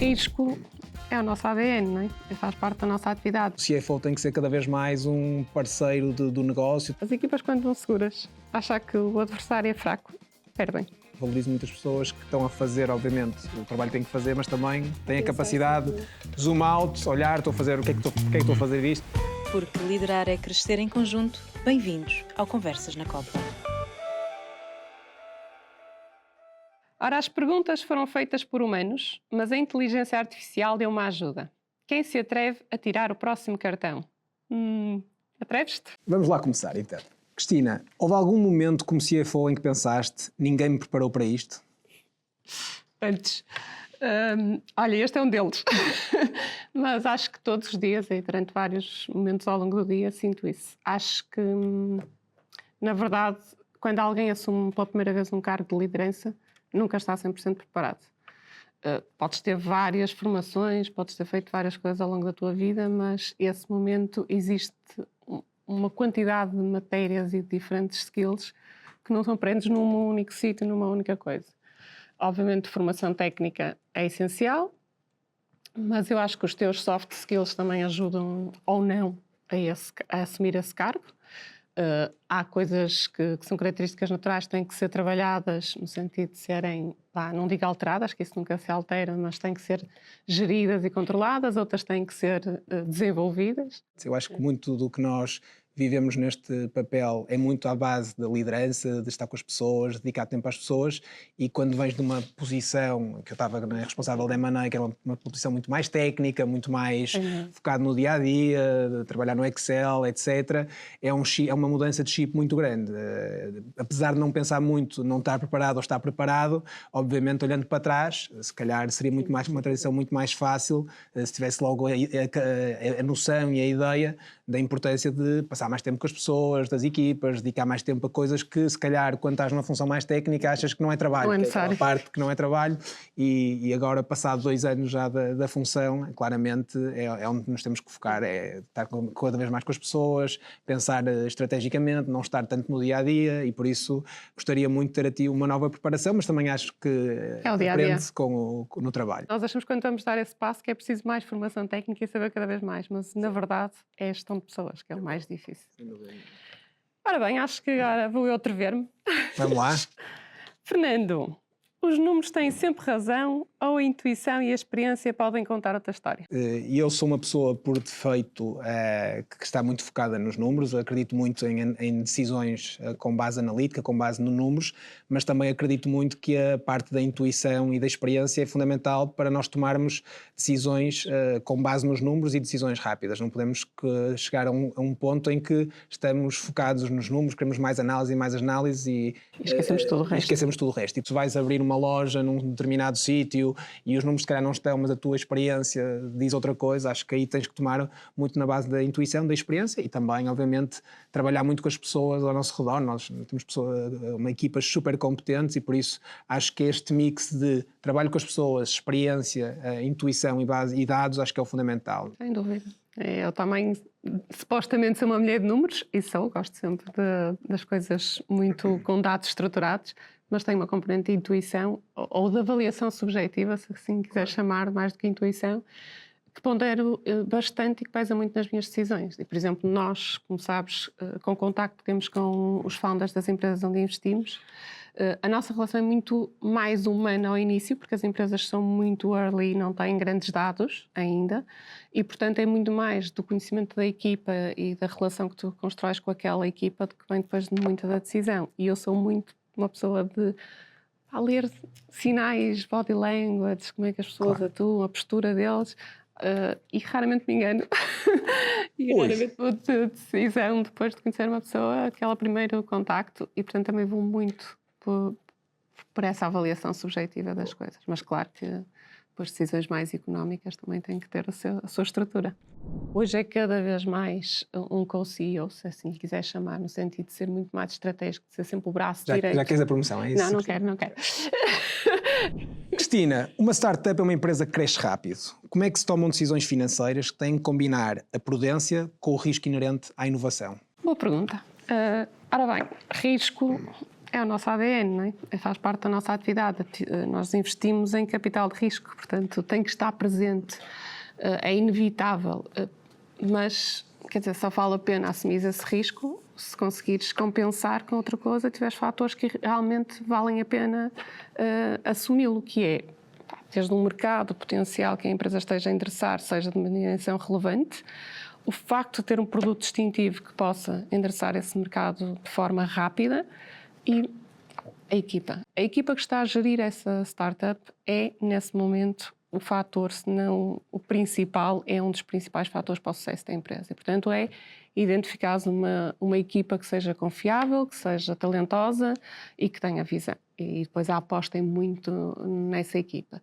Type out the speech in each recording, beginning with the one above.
risco é o nosso ADN, não é? Faz parte da nossa atividade. O CFO tem que ser cada vez mais um parceiro do negócio. As equipas, quando vão seguras, achar que o adversário é fraco, perdem. Valorizo muitas pessoas que estão a fazer, obviamente, o trabalho que têm que fazer, mas também têm a capacidade de zoom out, olhar, estou a fazer, o que é que estou a fazer isto? Porque liderar é crescer em conjunto. Bem-vindos ao Conversas na Copa. Ora, as perguntas foram feitas por humanos, mas a inteligência artificial deu uma ajuda. Quem se atreve a tirar o próximo cartão? Atreves-te? Vamos lá começar, então. Cristina, houve algum momento como CFO em que pensaste, ninguém me preparou para isto? Antes. Olha, este é um deles. Mas acho que todos os dias e durante vários momentos ao longo do dia sinto isso. Acho que, na verdade, quando alguém assume pela primeira vez um cargo de liderança, nunca está 100% preparado. Podes ter várias formações, podes ter feito várias coisas ao longo da tua vida, mas esse momento existe uma quantidade de matérias e de diferentes skills que não são aprendidos num único sítio, numa única coisa. Obviamente, formação técnica é essencial, mas eu acho que os teus soft skills também ajudam ou não a assumir esse cargo. Há coisas que são características naturais, têm que ser trabalhadas no sentido de serem, não digo alteradas, que isso nunca se altera, mas têm que ser geridas e controladas, outras têm que ser desenvolvidas. Eu acho que muito do que nós vivemos neste papel é muito à base da liderança, de estar com as pessoas, dedicar tempo às pessoas, e quando vens de uma posição, que eu estava responsável da M&A, que era uma posição muito mais técnica, muito mais focada no dia-a-dia, de trabalhar no Excel, etc., é uma mudança de chip muito grande. Apesar de não pensar muito, não estar preparado ou estar preparado, obviamente, olhando para trás, se calhar seria muito mais uma transição muito mais fácil, se tivesse logo a noção e a ideia da importância de passar mais tempo com as pessoas, das equipas, dedicar mais tempo a coisas que, se calhar, quando estás numa função mais técnica, achas que não é trabalho. Não é necessário. Que é a parte que não é trabalho, e agora, passado 2 anos já da função, claramente é onde nos temos que focar, é estar cada vez mais com as pessoas, pensar estrategicamente, não estar tanto no dia-a-dia, e por isso gostaria muito de ter a ti uma nova preparação, mas também acho que aprende-se no trabalho. Nós achamos que quando vamos dar esse passo que é preciso mais formação técnica e saber cada vez mais, mas na verdade é a gestão de pessoas que é o mais difícil. Ora bem, acho que agora vou eu atrever-me. Vamos lá. Fernando, os números têm sempre razão ou a intuição e a experiência podem contar outra história? E eu sou uma pessoa, por defeito, que está muito focada nos números. Eu acredito muito em decisões com base analítica, com base nos números, mas também acredito muito que a parte da intuição e da experiência é fundamental para nós tomarmos decisões com base nos números e decisões rápidas. Não podemos chegar a um ponto em que estamos focados nos números, queremos mais análise e esquecemos tudo o resto. Esquecemos tudo o resto. E tu vais abrir uma loja num determinado sítio e os números se calhar não estão, mas a tua experiência diz outra coisa. Acho que aí tens que tomar muito na base da intuição, da experiência, e também, obviamente, trabalhar muito com as pessoas ao nosso redor. Nós temos uma equipas super competentes, e por isso acho que este mix de trabalho com as pessoas, experiência, intuição e dados, acho que é o fundamental. Sem dúvida. Eu também, supostamente, sou uma mulher de números, e gosto sempre das coisas muito com dados estruturados, mas tem uma componente de intuição ou de avaliação subjetiva, se assim quiser chamar, mais do que intuição, que pondero bastante e que pesa muito nas minhas decisões. E, por exemplo, nós, como sabes, com o contacto que temos com os founders das empresas onde investimos, a nossa relação é muito mais humana ao início, porque as empresas são muito early e não têm grandes dados ainda, e, portanto, é muito mais do conhecimento da equipa e da relação que tu constróis com aquela equipa do que vem depois de muita da decisão. E eu sou muito uma pessoa de ler sinais, body language, como é que as pessoas atuam, a postura deles, e raramente me engano. E raramente vou de decisão depois de conhecer uma pessoa, aquele primeiro contacto, e portanto também vou muito por essa avaliação subjetiva das coisas. Mas claro que depois decisões mais económicas também têm que ter a sua estrutura. Hoje é cada vez mais um co-CEO, se assim quiser chamar, no sentido de ser muito mais estratégico, de ser sempre o braço direito. Já queres a promoção, é isso? Não quero. Cristina, uma startup é uma empresa que cresce rápido. Como é que se tomam decisões financeiras que têm que combinar a prudência com o risco inerente à inovação? Boa pergunta. Ora bem, risco É o nosso ADN, não é? Faz parte da nossa atividade. Nós investimos em capital de risco, portanto, tem que estar presente. É inevitável. Mas, quer dizer, só vale a pena assumir esse risco se conseguires compensar com outra coisa, tiveres fatores que realmente valem a pena assumi-lo, que é, desde um mercado potencial que a empresa esteja a interessar, seja de uma dimensão relevante, o facto de ter um produto distintivo que possa endereçar esse mercado de forma rápida e a equipa. A equipa que está a gerir essa startup é, nesse momento, o fator, se não o principal, é um dos principais fatores para o sucesso da empresa. E, portanto, é identificar uma equipa que seja confiável, que seja talentosa e que tenha visão. E depois a aposta é muito nessa equipa.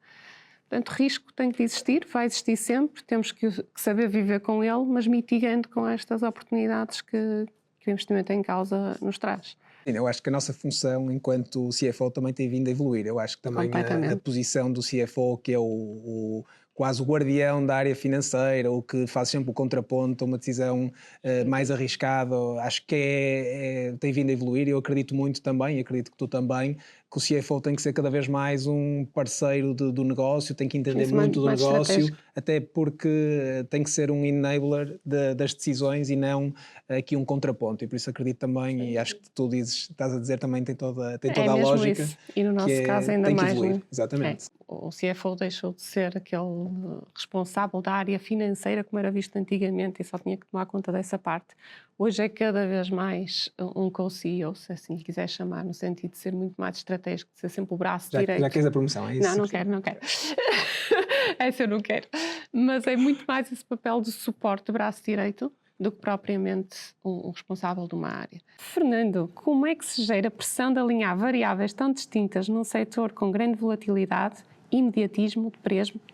Portanto, risco tem que existir, vai existir sempre, temos que saber viver com ele, mas mitigando com estas oportunidades que o investimento em causa nos traz. Eu acho que a nossa função enquanto CFO também tem vindo a evoluir. Eu acho que também a posição do CFO, que é quase o guardião da área financeira, o que faz sempre o contraponto a uma decisão mais arriscada, acho que tem vindo a evoluir e eu acredito muito também, e acredito que tu também, que o CFO tem que ser cada vez mais um parceiro do negócio, tem que entender muito do negócio, até porque tem que ser um enabler das decisões e não aqui um contraponto. E por isso acredito também, e acho que tu estás a dizer também tem toda a lógica. Isso. E no nosso caso ainda tem que mais. evoluir. Né? Exatamente. O CFO deixou de ser aquele responsável da área financeira como era visto antigamente e só tinha que tomar conta dessa parte. Hoje é cada vez mais um co-CEO, se assim lhe quiser chamar, no sentido de ser muito mais estratégico, de ser sempre o braço direito. Já queres a promoção, é isso? Não quero. Essa eu não quero. Mas é muito mais esse papel de suporte de braço direito do que propriamente um responsável de uma área. Fernando, como é que se gera a pressão de alinhar variáveis tão distintas num setor com grande volatilidade, imediatismo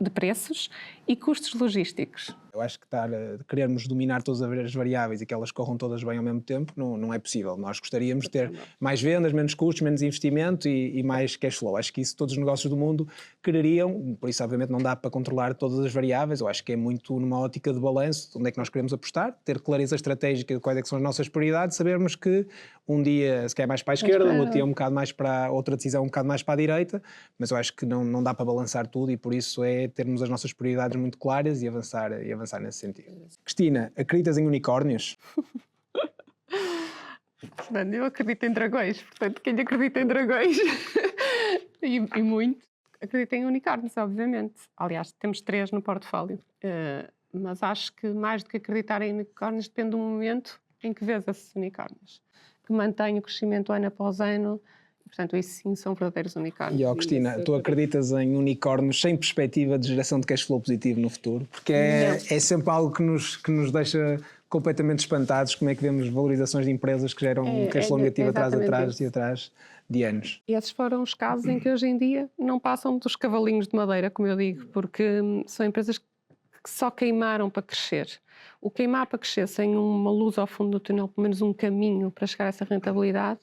de preços e custos logísticos? Eu acho que querermos dominar todas as variáveis e que elas corram todas bem ao mesmo tempo não é possível. Nós gostaríamos de ter mais vendas, menos custos, menos investimento e mais cash flow. Acho que isso todos os negócios do mundo quereriam, por isso obviamente não dá para controlar todas as variáveis. Eu acho que é muito numa ótica de balanço, onde é que nós queremos apostar, ter clareza estratégica de quais é que são as nossas prioridades, sabermos que um dia se quer mais para a esquerda, outro dia um bocado mais para outra decisão, um bocado mais para a direita, mas eu acho que não dá para balançar tudo e por isso é termos as nossas prioridades muito claras e avançar nesse sentido. Cristina, acreditas em unicórnios? Fernando, eu acredito em dragões, portanto, quem acredita em dragões e muito, acredita em unicórnios, obviamente. Aliás, temos 3 no portfólio, mas acho que mais do que acreditar em unicórnios depende do momento em que vês esses unicórnios, que mantém o crescimento ano após ano. Portanto, isso sim são verdadeiros unicórnios. E Cristina, tu acreditas em unicórnios sem perspectiva de geração de cash flow positivo no futuro? Porque é sempre algo que nos deixa completamente espantados, como é que vemos valorizações de empresas que geram cash flow negativo atrás de anos. E esses foram os casos em que hoje em dia não passam dos cavalinhos de madeira, como eu digo, porque são empresas que só queimaram para crescer. O queimar para crescer sem uma luz ao fundo do túnel, pelo menos um caminho para chegar a essa rentabilidade,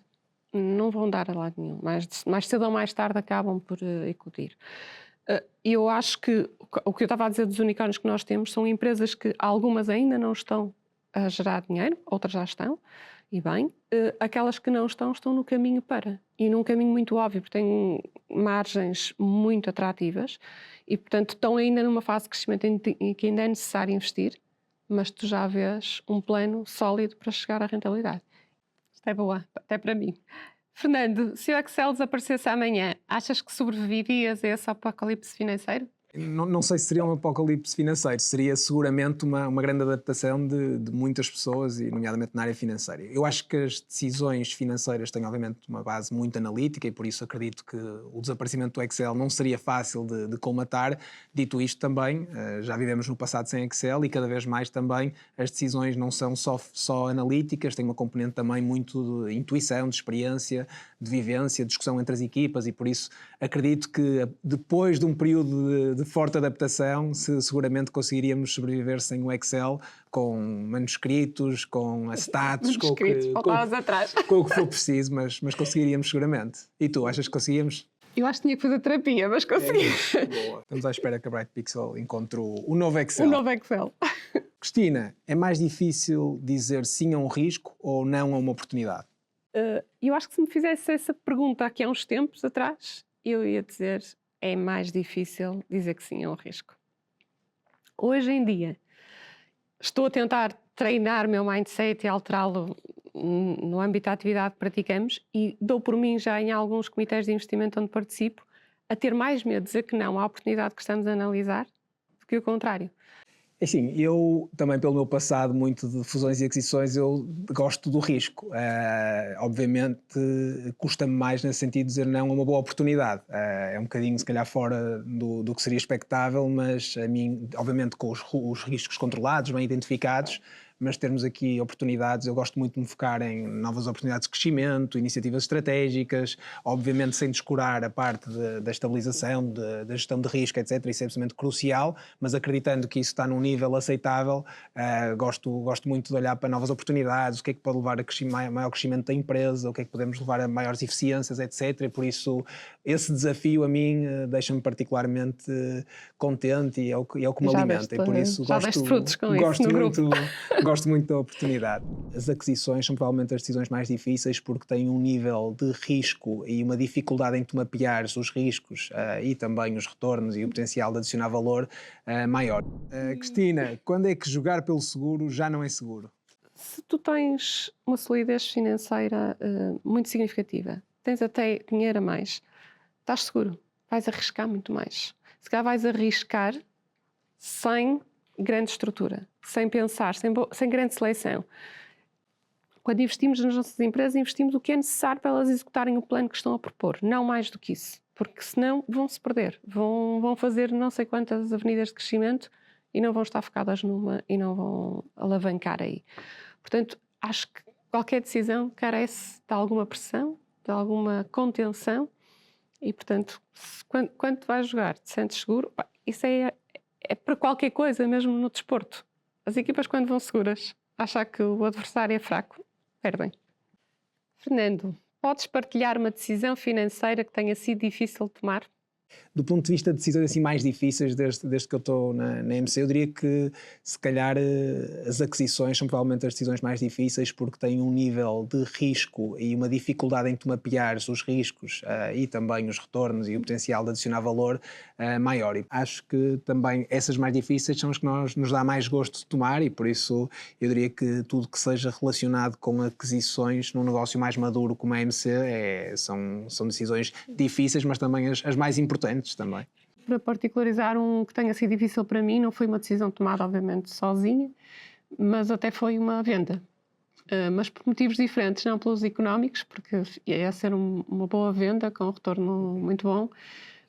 não vão dar a lado nenhum. Mais cedo ou mais tarde acabam por eclodir. Eu acho que o que eu estava a dizer dos unicórnios que nós temos são empresas que algumas ainda não estão a gerar dinheiro, outras já estão, e bem. Aquelas que não estão no caminho para. E num caminho muito óbvio, porque têm margens muito atrativas e, portanto, estão ainda numa fase de crescimento em que ainda é necessário investir, mas tu já vês um plano sólido para chegar à rentabilidade. É boa, até para mim. Fernando, se o Excel desaparecesse amanhã, achas que sobreviverias a esse apocalipse financeiro? Não sei se seria um apocalipse financeiro, seria seguramente uma grande adaptação de muitas pessoas, e nomeadamente na área financeira. Eu acho que as decisões financeiras têm obviamente uma base muito analítica e por isso acredito que o desaparecimento do Excel não seria fácil de colmatar. Dito isto também, já vivemos no passado sem Excel e cada vez mais também as decisões não são só analíticas, têm uma componente também muito de intuição, de experiência, de vivência, de discussão entre as equipas e por isso acredito que depois de um período de forte adaptação, seguramente conseguiríamos sobreviver sem o Excel, com manuscritos, com status, com o que for preciso, mas conseguiríamos seguramente. E tu, achas que conseguíamos? Eu acho que tinha que fazer terapia, mas consegui. Boa. Estamos à espera que a Bright Pixel encontre o novo Excel. O novo Excel. Cristina, é mais difícil dizer sim a um risco ou não a uma oportunidade? Eu acho que se me fizesse essa pergunta aqui há uns tempos atrás, eu ia dizer, é mais difícil dizer que sim ao risco. Hoje em dia, estou a tentar treinar o meu mindset e alterá-lo no âmbito da atividade que praticamos e dou por mim já em alguns comitês de investimento onde participo a ter mais medo de dizer que não à oportunidade que estamos a analisar do que o contrário. Assim, eu também pelo meu passado muito de fusões e aquisições, eu gosto do risco. Obviamente custa-me mais nesse sentido dizer não a uma boa oportunidade. É um bocadinho se calhar fora do que seria expectável, mas a mim, obviamente com os riscos controlados, bem identificados, mas termos aqui oportunidades, eu gosto muito de me focar em novas oportunidades de crescimento, iniciativas estratégicas, obviamente sem descurar a parte da estabilização, da gestão de risco, etc. Isso é absolutamente crucial, mas acreditando que isso está num nível aceitável, gosto muito de olhar para novas oportunidades, o que é que pode levar a maior crescimento da empresa, o que é que podemos levar a maiores eficiências, etc. E por isso, esse desafio a mim deixa-me particularmente contente e é o que me Já alimenta. E por isso já deste frutos com isso no grupo. Gosto muito da oportunidade. As aquisições são provavelmente as decisões mais difíceis porque têm um nível de risco e uma dificuldade em tu mapeares os riscos e também os retornos e o potencial de adicionar valor maior. Cristina, quando é que jogar pelo seguro já não é seguro? Se tu tens uma solidez financeira muito significativa, tens até dinheiro a mais, estás seguro, vais arriscar muito mais. Se calhar vais arriscar sem grande estrutura, sem pensar, sem grande seleção. Quando investimos nas nossas empresas, investimos o que é necessário para elas executarem o plano que estão a propor, não mais do que isso, porque senão vão-se perder, vão fazer não sei quantas avenidas de crescimento e não vão estar focadas numa e não vão alavancar aí. Portanto, acho que qualquer decisão carece de alguma pressão, de alguma contenção e, portanto, quando tu vais jogar, te sentes seguro, isso é para qualquer coisa, mesmo no desporto. As equipas, quando vão seguras, achar que o adversário é fraco, perdem. Fernando, podes partilhar uma decisão financeira que tenha sido difícil de tomar? Do ponto de vista de decisões assim mais difíceis desde que eu estou na MC, eu diria que se calhar as aquisições são provavelmente as decisões mais difíceis porque têm um nível de risco e uma dificuldade em tu mapeares os riscos e também os retornos e o potencial de adicionar valor maior. E acho que também essas mais difíceis são as que nos dá mais gosto de tomar e por isso eu diria que tudo que seja relacionado com aquisições num negócio mais maduro como a MC são decisões difíceis, mas também as mais importantes também. Para particularizar um que tenha sido difícil para mim, não foi uma decisão tomada, obviamente, sozinha, mas até foi uma venda. Mas por motivos diferentes, não pelos económicos, porque ia ser uma boa venda com um retorno muito bom,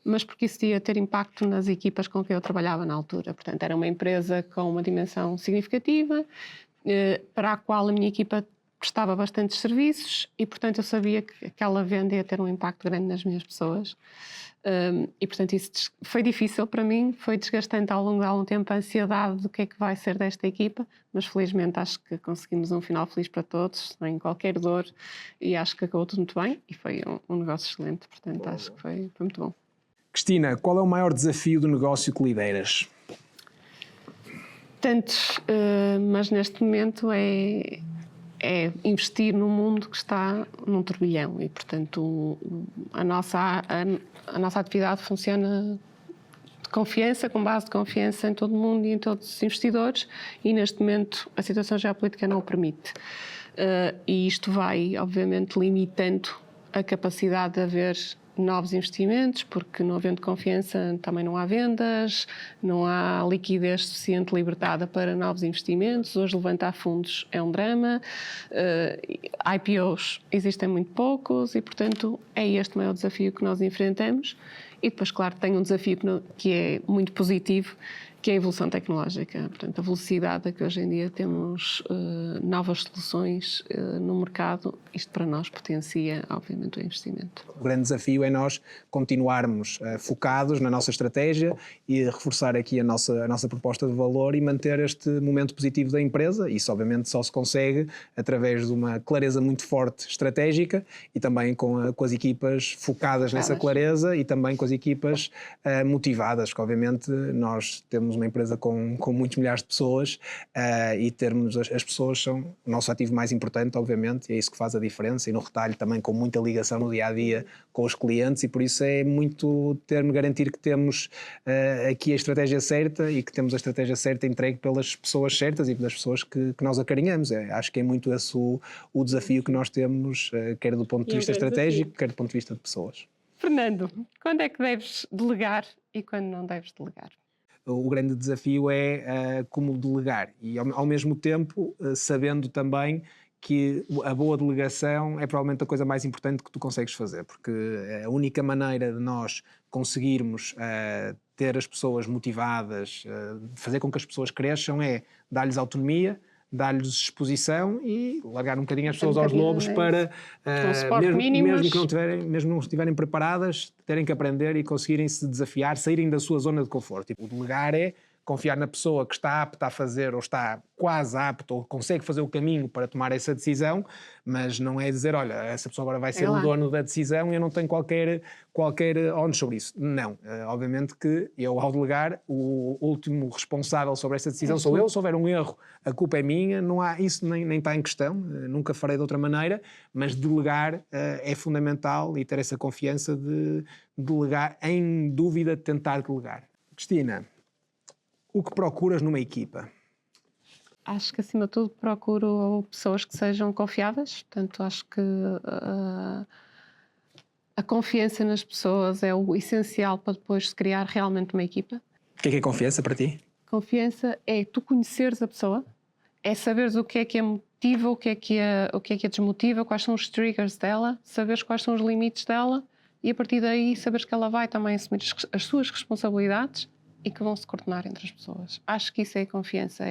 mas porque isso ia ter impacto nas equipas com quem eu trabalhava na altura. Portanto, era uma empresa com uma dimensão significativa, para a qual a minha equipa prestava bastantes serviços e, portanto, eu sabia que aquela venda ia ter um impacto grande nas minhas pessoas. E, portanto, isso foi difícil para mim, foi desgastante ao longo de algum tempo a ansiedade do que é que vai ser desta equipa, mas felizmente acho que conseguimos um final feliz para todos, sem qualquer dor, e acho que acabou tudo muito bem e foi um negócio excelente, portanto acho que foi muito bom. Cristina, qual é o maior desafio do negócio que lideras? Tantos, mas neste momento é investir num mundo que está num turbilhão e, portanto, a nossa atividade funciona de confiança, com base de confiança em todo o mundo e em todos os investidores e, neste momento, a situação geopolítica não o permite. E isto vai, obviamente, limitando a capacidade de haver novos investimentos, porque não havendo confiança também não há vendas, não há liquidez suficiente libertada para novos investimentos. Hoje levantar fundos é um drama, IPOs existem muito poucos e, portanto, é este o maior desafio que nós enfrentamos. E depois, claro, tem um desafio que é muito positivo, que é a evolução tecnológica. Portanto, a velocidade a que hoje em dia temos novas soluções no mercado, isto para nós potencia, obviamente, o investimento. O grande desafio é nós continuarmos focados na nossa estratégia e reforçar aqui a nossa proposta de valor e manter este momento positivo da empresa. Isso, obviamente, só se consegue através de uma clareza muito forte estratégica e também com as equipas focadas nessa clareza e também com as equipas motivadas, que obviamente nós temos uma empresa com muitos milhares de pessoas e termos as pessoas são o nosso ativo mais importante, obviamente, e é isso que faz a diferença, e no retalho também com muita ligação no dia-a-dia com os clientes, e por isso é muito garantir que temos aqui a estratégia certa e que temos a estratégia certa entregue pelas pessoas certas e pelas pessoas que nós acarinhamos. Acho que é muito esse o desafio que nós temos, quer do ponto de vista estratégico, quer do ponto de vista de pessoas. Fernando, quando é que deves delegar e quando não deves delegar? O grande desafio é como delegar e ao mesmo tempo sabendo também que a boa delegação é provavelmente a coisa mais importante que tu consegues fazer, porque a única maneira de nós conseguirmos ter as pessoas motivadas, fazer com que as pessoas cresçam é dar-lhes autonomia, dar-lhes exposição e largar um bocadinho as pessoas aos lobos para, mesmo que não estiverem preparadas, terem que aprender e conseguirem se desafiar, saírem da sua zona de conforto. O delegar é confiar na pessoa que está apta a fazer ou está quase apta ou consegue fazer o caminho para tomar essa decisão, mas não é dizer, olha, essa pessoa agora vai ser o dono da decisão e eu não tenho qualquer ONU sobre isso. Não, obviamente que eu ao delegar, o último responsável sobre essa decisão sou eu, se houver um erro a culpa é minha, não há, isso nem está em questão, nunca farei de outra maneira, mas delegar é fundamental e ter essa confiança de delegar, em dúvida de tentar delegar. Cristina, o que procuras numa equipa? Acho que, acima de tudo, procuro pessoas que sejam confiáveis. Portanto, acho que a confiança nas pessoas é o essencial para depois se criar realmente uma equipa. O que é confiança para ti? Confiança é tu conheceres a pessoa, é saberes o que é motiva, o que é a desmotiva, quais são os triggers dela, saberes quais são os limites dela e, a partir daí, saberes que ela vai também assumir as suas responsabilidades e que vão se coordenar entre as pessoas. Acho que isso é confiança,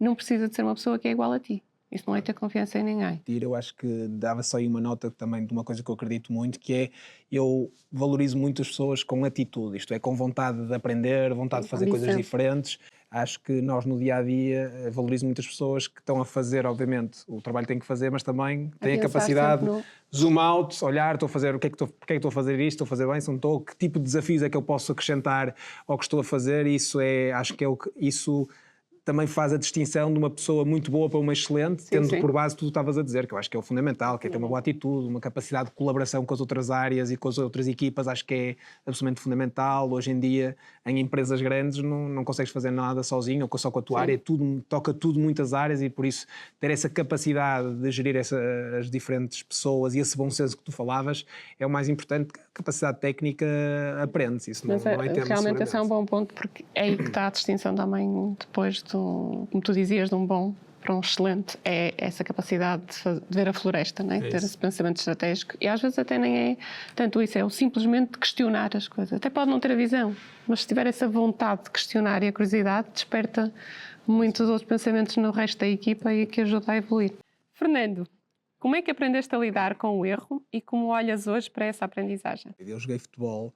não precisa de ser uma pessoa que é igual a ti. Isso não é ter confiança em ninguém. Eu acho que dava só aí uma nota também de uma coisa que eu acredito muito, que é, eu valorizo muito as pessoas com atitude, isto é, com vontade de aprender, vontade de fazer coisas diferentes. Acho que nós no dia-a-dia valorizo muitas pessoas que estão a fazer, obviamente, o trabalho que têm que fazer, mas também têm a capacidade de zoom out, olhar, estou a fazer, porque é que estou a fazer isto, estou a fazer bem, se não estou, que tipo de desafios é que eu posso acrescentar ao que estou a fazer, acho que isso também faz a distinção de uma pessoa muito boa para uma excelente, tendo por base tudo o que estavas a dizer, que eu acho que é o fundamental, que é ter uma boa atitude, uma capacidade de colaboração com as outras áreas e com as outras equipas, acho que é absolutamente fundamental. Hoje em dia, em empresas grandes, não consegues fazer nada sozinho ou só com a tua área, toca tudo muitas áreas e por isso ter essa capacidade de gerir as diferentes pessoas e esse bom senso que tu falavas é o mais importante. A capacidade técnica aprende-se, isso não é termo. Realmente esse é um bom ponto, porque é aí que está a distinção também depois como tu dizias, de um bom para um excelente, é essa capacidade de ver a floresta, né? Ter esse pensamento estratégico. E às vezes até nem é tanto isso, é o simplesmente questionar as coisas. Até pode não ter a visão, mas se tiver essa vontade de questionar e a curiosidade, desperta muitos outros pensamentos no resto da equipa e que ajuda a evoluir. Fernando, como é que aprendeste a lidar com o erro e como olhas hoje para essa aprendizagem? Eu joguei futebol,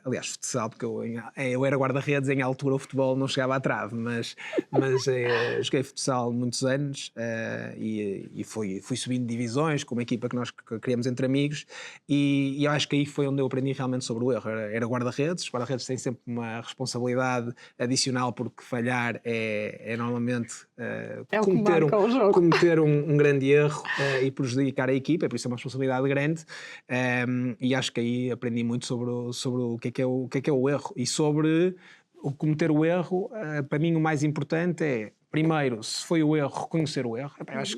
aliás, futsal, porque eu era guarda-redes, em altura o futebol não chegava à trave, mas joguei futsal muitos anos e fui subindo divisões com uma equipa que nós criamos entre amigos e eu acho que aí foi onde eu aprendi realmente sobre o erro. Era guarda-redes, os guarda-redes têm sempre uma responsabilidade adicional porque falhar é normalmente cometer um grande erro e prejudicar a equipa, por isso é uma responsabilidade grande e acho que aí aprendi muito sobre o que é o erro e sobre o cometer o erro. Para mim o mais importante é, primeiro, se foi o erro, reconhecer o erro. Acho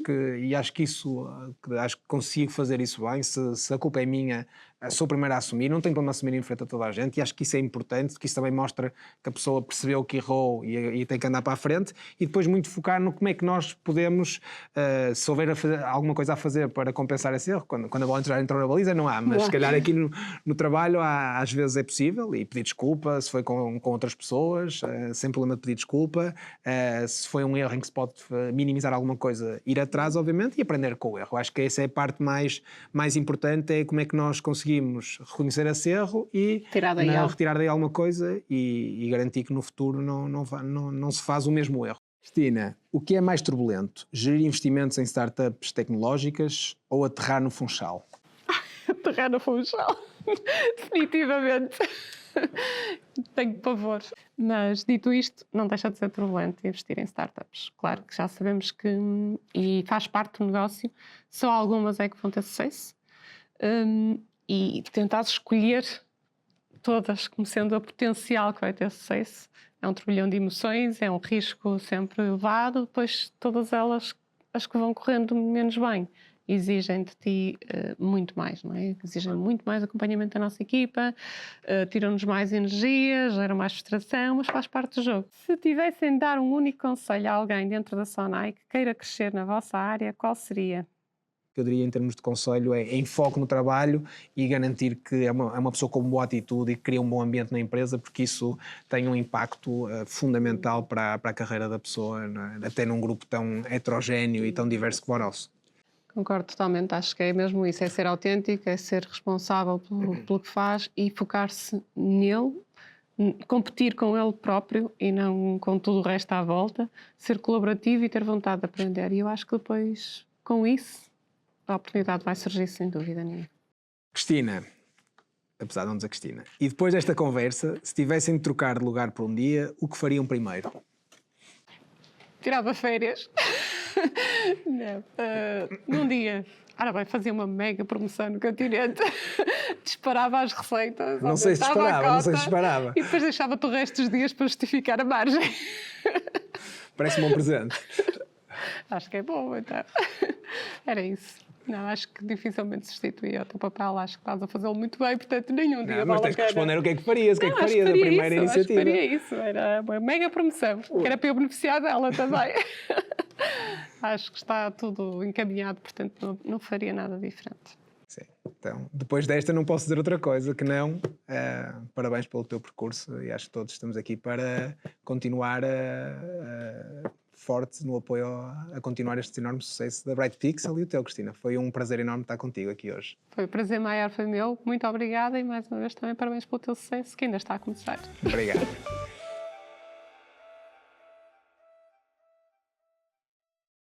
que consigo fazer isso bem. Se a culpa é minha, sou o primeiro a assumir, não tenho como assumir em frente a toda a gente e acho que isso é importante, porque isso também mostra que a pessoa percebeu que errou e tem que andar para a frente e depois muito focar no como é que nós podemos, se houver alguma coisa a fazer para compensar esse erro, quando a bola entrou na baliza não há, mas se calhar aqui no trabalho às vezes é possível e pedir desculpa, se foi com outras pessoas, sem problema de pedir desculpa, se foi um erro em que se pode minimizar alguma coisa, ir atrás obviamente e aprender com o erro. Acho que essa é a parte mais importante, é como é que nós conseguimos reconhecer esse erro e retirar daí alguma coisa e garantir que no futuro não se faz o mesmo erro. Cristina, o que é mais turbulento? Gerir investimentos em startups tecnológicas ou aterrar no Funchal? Aterrar no Funchal, definitivamente. Tenho pavor. Mas, dito isto, não deixa de ser turbulento investir em startups. Claro que já sabemos que, e faz parte do negócio, só algumas é que vão ter sucesso. E tentar escolher todas como sendo a potencial que vai ter sucesso. É um turbilhão de emoções, é um risco sempre elevado, depois todas elas, as que vão correndo menos bem, exigem de ti muito mais, não é? Exigem muito mais acompanhamento da nossa equipa, tiram-nos mais energia, geram mais frustração, mas faz parte do jogo. Se tivessem de dar um único conselho a alguém dentro da Sonai que queira crescer na vossa área, qual seria? Que eu diria em termos de conselho é enfoque no trabalho e garantir que é uma pessoa com boa atitude e que cria um bom ambiente na empresa, porque isso tem um impacto fundamental para a carreira da pessoa, não é? Até num grupo tão heterogéneo e tão diverso como o nosso. Concordo totalmente, acho que é mesmo isso, é ser autêntico, é ser responsável pelo que faz e focar-se nele, competir com ele próprio e não com tudo o resto à volta, ser colaborativo e ter vontade de aprender. E eu acho que depois, com isso, a oportunidade vai surgir sem dúvida nenhuma. Cristina, apesar de não dizer Cristina, e depois desta conversa, se tivessem de trocar de lugar por um dia, o que fariam primeiro? Tirava férias. Não, num dia, ora bem, fazia uma mega promoção no continente, disparava as receitas, Não sei se aumentava a disparava, não sei se cota disparava. e depois deixava-te o resto dos dias para justificar a margem. Parece um bom presente. Acho que é bom, então. Era isso. Não, acho que dificilmente substituía o teu papel, acho que estás a fazê-lo muito bem, portanto nenhum dia Não, mas vale a tens que pena. responder o que é que farias, o que é que Não, acho farias, a faria primeira isso, Acho que iniciativa. faria isso, era uma mega promoção, que era para eu beneficiar dela também. Acho que está tudo encaminhado, portanto não faria nada diferente. Sim. Então, depois desta não posso dizer outra coisa que não. Parabéns pelo teu percurso e acho que todos estamos aqui para continuar fortes no apoio a continuar este enorme sucesso da Bright Pixel e o teu, Cristina. Foi um prazer enorme estar contigo aqui hoje. Foi um prazer maior, foi meu. Muito obrigada e mais uma vez também parabéns pelo teu sucesso que ainda está a começar. Obrigado.